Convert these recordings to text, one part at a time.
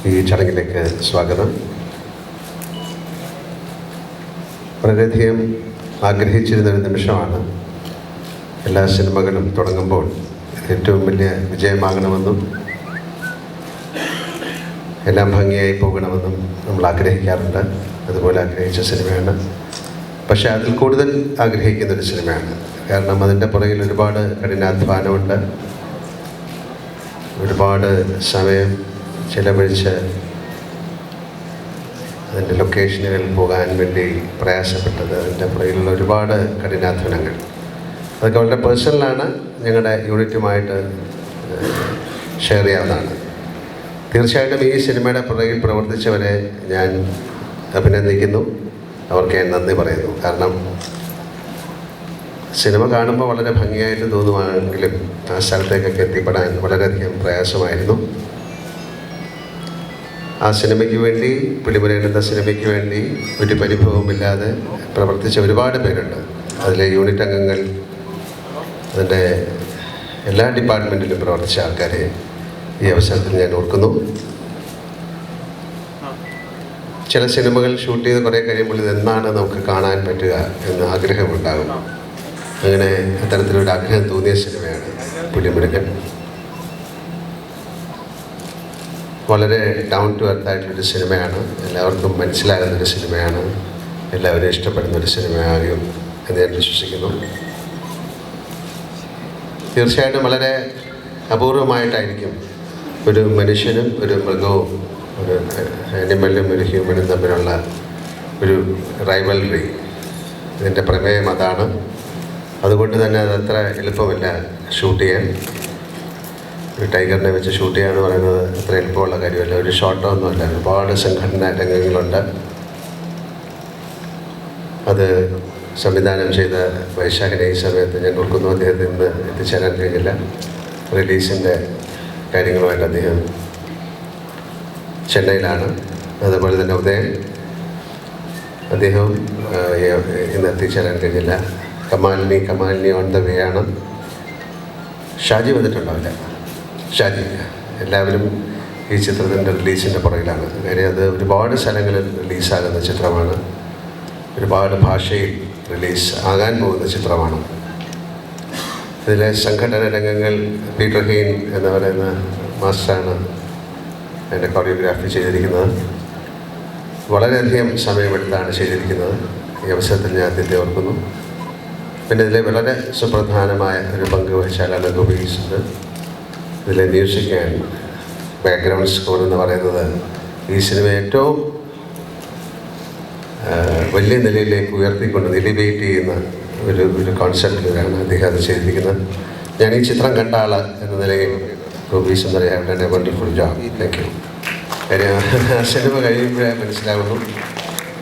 ഈ ചടങ്ങിലേക്ക് സ്വാഗതം. വളരെയധികം ആഗ്രഹിച്ചിരുന്നൊരു നിമിഷമാണ്. എല്ലാ സിനിമകളും തുടങ്ങുമ്പോൾ ഏറ്റവും വലിയ വിജയമാകണമെന്നും എല്ലാം ഭംഗിയായി പോകണമെന്നും നമ്മൾ ആഗ്രഹിക്കാറുണ്ട്. അതുപോലെ ആഗ്രഹിച്ച സിനിമയാണ്. പക്ഷേ അതിൽ കൂടുതൽ ആഗ്രഹിക്കുന്നൊരു സിനിമയാണ്. കാരണം അതിൻ്റെ പുറകിൽ ഒരുപാട് കഠിനാധ്വാനമുണ്ട്. ഒരുപാട് സമയം ചിലവഴിച്ച് അതിൻ്റെ ലൊക്കേഷനുകളിൽ പോകാൻ വേണ്ടി പ്രയാസപ്പെട്ടത്, അതിൻ്റെ പുറകിലുള്ള ഒരുപാട് കഠിനാധ്വാനങ്ങൾ, അതൊക്കെ വളരെ പേഴ്സണലാണ്. ഞങ്ങളുടെ യൂണിറ്റുമായിട്ട് ഷെയർ ചെയ്യാവുന്നതാണ്. തീർച്ചയായിട്ടും ഈ സിനിമയുടെ പുറകിൽ പ്രവർത്തിച്ചവരെ ഞാൻ അഭിനന്ദിക്കുന്നു. അവർക്ക് ഞാൻ നന്ദി പറയുന്നു. കാരണം സിനിമ കാണുമ്പോൾ വളരെ ഭംഗിയായിട്ട് തോന്നുവാണെങ്കിലും ആ സ്ഥലത്തേക്കൊക്കെ എത്തിപ്പെടാൻ വളരെയധികം പ്രയാസമായിരുന്നു. ആ സിനിമയ്ക്ക് വേണ്ടി, പിടിമുരയിടുന്ന സിനിമയ്ക്ക് വേണ്ടി ഒരു പരിഭവമില്ലാതെ പ്രവർത്തിച്ച ഒരുപാട് പേരുണ്ട്. അതിലെ യൂണിറ്റ് അംഗങ്ങൾ, അതിൻ്റെ എല്ലാ ഡിപ്പാർട്ട്മെൻറ്റിലും പ്രവർത്തിച്ച ആൾക്കാരെ ഈ അവസരത്തിൽ ഞാൻ ഓർക്കുന്നു. ചില സിനിമകൾ ഷൂട്ട് ചെയ്ത് കുറേ കഴിയുമ്പോൾ ഇതെന്നാണ് നമുക്ക് കാണാൻ പറ്റുക എന്ന് ആഗ്രഹമുണ്ടാകും. അങ്ങനെ അത്തരത്തിലൊരു ആഗ്രഹം തോന്നിയ സിനിമയാണ് പുലിമുരുകൻ. വളരെ ഡൗൺ ടു എർത്ത് ആയിട്ടുള്ളൊരു സിനിമയാണ്. എല്ലാവർക്കും മനസ്സിലാകുന്നൊരു സിനിമയാണ്. എല്ലാവരും ഇഷ്ടപ്പെടുന്നൊരു സിനിമയാകും എന്ന് ഞാൻ വിശ്വസിക്കുന്നു. തീർച്ചയായിട്ടും വളരെ അപൂർവമായിട്ടായിരിക്കും ഒരു മനുഷ്യനും ഒരു മൃഗവും, ഒരു ആനിമലും ഒരു ഹ്യൂമനും തമ്മിലുള്ള ഒരു റൈവൽറി. ഇതിൻ്റെ പ്രമേയം അതാണ്. അതുകൊണ്ട് തന്നെ അതത്ര എളുപ്പമല്ല ഷൂട്ട് ചെയ്യാൻ. ഒരു ടൈഗറിനെ വെച്ച് ഷൂട്ട് ചെയ്യുക എന്ന് പറയുന്നത് അത്ര എളുപ്പമുള്ള കാര്യമല്ല. ഒരു ഷോട്ടോ ഒന്നുമല്ല. ഒരുപാട് സംഘടനാ രംഗങ്ങളുണ്ട്. അത് സംവിധാനം ചെയ്ത വൈശാഖിനെ ഈ സമയത്ത് ഞാൻ ഓർക്കുന്നു. അദ്ദേഹത്തിന് ഇന്ന് എത്തിച്ചേരാൻ കഴിഞ്ഞില്ല. റിലീസിൻ്റെ കാര്യങ്ങളുമായിട്ട് അദ്ദേഹം ചെന്നൈയിലാണ്. അതുപോലെ തന്നെ ഉദയൻ, അദ്ദേഹം ഇന്ന് എത്തിച്ചേരാൻ കഴിഞ്ഞില്ല. കമാലിനി ഓൺ ദ വേ ആണ്. ഷാജി വന്നിട്ടുണ്ടാവില്ല. ഷാജി, എല്ലാവരും ഈ ചിത്രത്തിൻ്റെ റിലീസിൻ്റെ പുറകിലാണ്. കാര്യം അത് ഒരുപാട് സ്ഥലങ്ങളിൽ റിലീസാകുന്ന ചിത്രമാണ്. ഒരുപാട് ഭാഷയിൽ റിലീസ് ആകാൻ പോകുന്ന ചിത്രമാണ്. ഇതിലെ സംഘടന രംഗങ്ങൾ പീറ്റർ ഹെയ്ൻ എന്ന് പറയുന്ന മാസ്റ്ററാണ് അതിൻ്റെ കൊറിയോഗ്രാഫി ചെയ്തിരിക്കുന്നത്. വളരെയധികം സമയമെടുത്താണ് ചെയ്തിരിക്കുന്നത്. ഈ അവസരത്തിൽ ഞാൻ അദ്ദേഹത്തെ ഓർക്കുന്നു. പിന്നെ ഇതിലെ വളരെ സുപ്രധാനമായ ഒരു പങ്ക് വഹിച്ചാൽ ഗോപീസ് ഉണ്ട്. ഇതിലെ മ്യൂസിക് ആൻഡ് ബാക്ക്ഗ്രൗണ്ട് സ്കോർ എന്ന് പറയുന്നത് ഈ സിനിമ ഏറ്റവും വലിയ നിലയിലേക്ക് ഉയർത്തിക്കൊണ്ട് എലിവേറ്റ് ചെയ്യുന്ന ഒരു കോൺസെപ്റ്റിലാണ് അദ്ദേഹം അത് ചെയ്തിരിക്കുന്നത്. ഞാൻ ഈ ചിത്രം കണ്ട ആൾ എന്ന നിലയിൽ ഗോപീസ് എന്ന് പറയാൻ done A wonderful job. Thank you. കാര്യം സിനിമ കഴിയുമ്പോഴേ മനസ്സിലാവുന്നു.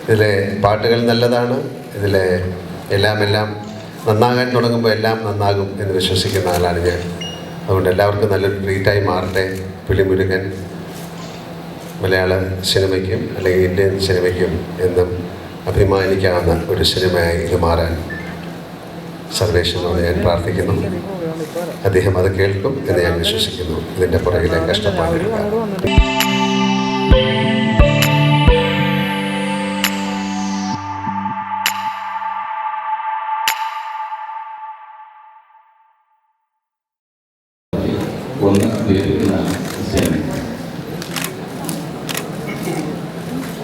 ഇതിലെ പാട്ടുകൾ നല്ലതാണ്. ഇതിലെ എല്ലാം നന്നാകാൻ തുടങ്ങുമ്പോൾ എല്ലാം നന്നാകും എന്ന് വിശ്വസിക്കുന്ന ആളാണ് ഞാൻ. അതുകൊണ്ട് എല്ലാവർക്കും നല്ലൊരു ട്രീറ്റായി മാറട്ടെ പുലിമുരുകൻ. മലയാള സിനിമയ്ക്കും അല്ലെങ്കിൽ ഇന്ത്യൻ സിനിമയ്ക്കും എന്നും അഭിമാനിക്കാവുന്ന ഒരു സിനിമയായി ഇത് മാറാൻ സർവേശ്വരനോട് ഞാൻ പ്രാർത്ഥിക്കുന്നു. അദ്ദേഹം അത് കേൾക്കും എന്ന് ഞാൻ വിശ്വസിക്കുന്നു. ഇതിൻ്റെ പുറകിലെ കഷ്ടപ്പാടില്ല. ഒന്ന് ഉപയോഗിക്കുന്ന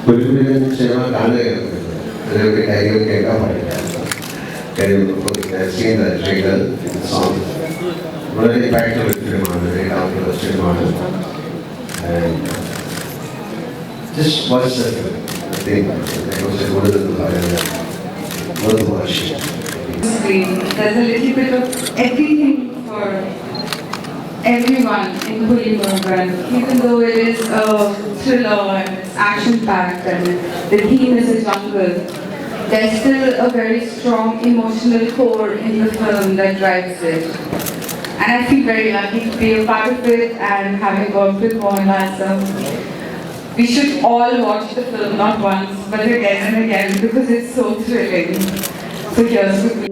പുലിമുരുകൻ സിനിമ കാണുകയാണ്. അതിലൊക്കെ കാര്യങ്ങൾ കേൾക്കാൻ പാടില്ല. കാര്യം ട്രെയിലർ സോങ് വളരെ ഇമ്പാക്റ്റുള്ള ഫിലിമാണ്. വളരെ ഡൗൺ ഫിലിമാണ്. ജസ്റ്റ് വാച്ച് അതിനെക്കുറിച്ച് കൂടുതൽ പറയുന്നത് There's a little bit of everything for everyone in Pulimurugan. Even though it is a thriller and it's action-packed and the theme is a jungle, there's still a very strong emotional core in the film that drives it. And I feel very lucky to be a part of it and having worked with Mohanlal. We should all watch the film, not once, but again and again, because it's so thrilling. So here's to